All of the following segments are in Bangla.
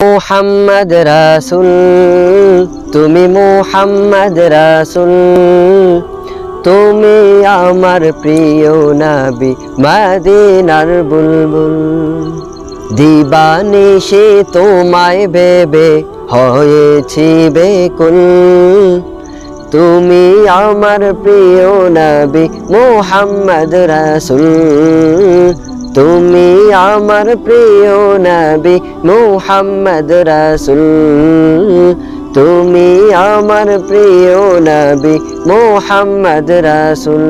মুহাম্মদ রাসূল, তুমি মুহাম্মদ রাসূল, তুমি আমার প্রিয় নবী মদিনার বুলবুল। দিবানিশি তোমায় ভেবে হয়েছি বেকুল, তুমি আমার প্রিয় নবী মুহাম্মদ রাসূল, তুমি আমার প্রিয় নবী মুহাম্মদ রাসূল, তুমি আমার প্রিয় নবী মুহাম্মদ রাসূল।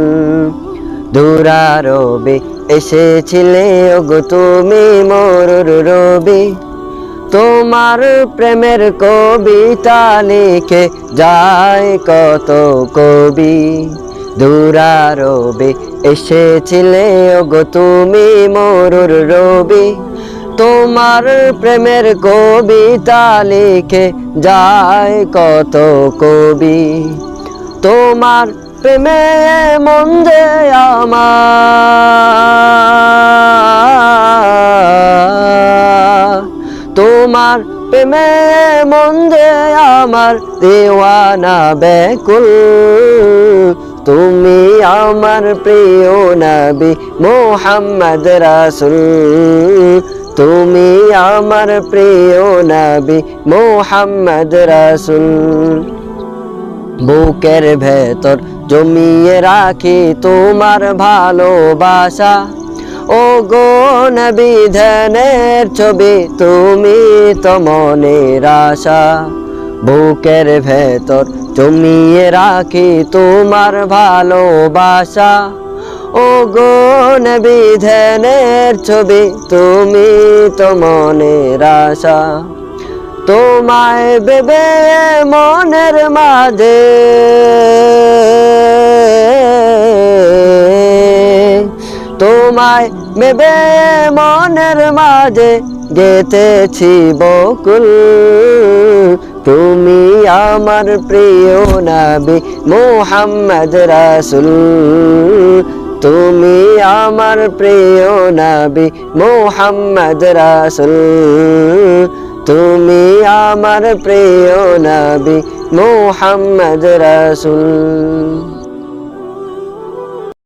দুরারবে এসেছিলে ওগো তুমি মোর রবি, তোমার প্রেমের কবিতা লিখে যায় কত কবি। দুরারবে এসেছিলে ওগো তুমি মোর রবি, তোমার প্রেমের কবিতা লিখে যায় কত কবি। তোমার প্রেমে মন যে আমার, তোমার প্রেমে মন যে আমার দেওয়ানা বেকুল, তুমি আমার প্রিয় নবী মুহাম্মদ রাসূল, তুমি আমার প্রিয় নবী মুহাম্মদ রাসূল। বুকের ভেতর জমিয়ে রাখি তোমার ভালোবাসা, ও গো নবী ধ্যানের ছবি তুমি তো মনের আশা। বুকের ভেতর জমিয়ে রাখি তোমার ভালোবাসা, ও গো নবী ধ্যানের ছবি তুমি তো মনের আশা। তোমায় ভেবে মনের মাঝে, তোমায় ভেবে মনের মাঝে গেঁথেছি বকুল, তুমি আমার প্রিয় নবী মুহাম্মদ রাসূল, তুমি আমার প্রিয় নবী মুহাম্মদ রাসূল, তুমি আমার প্রিয় নবী মুহাম্মদ রাসূল।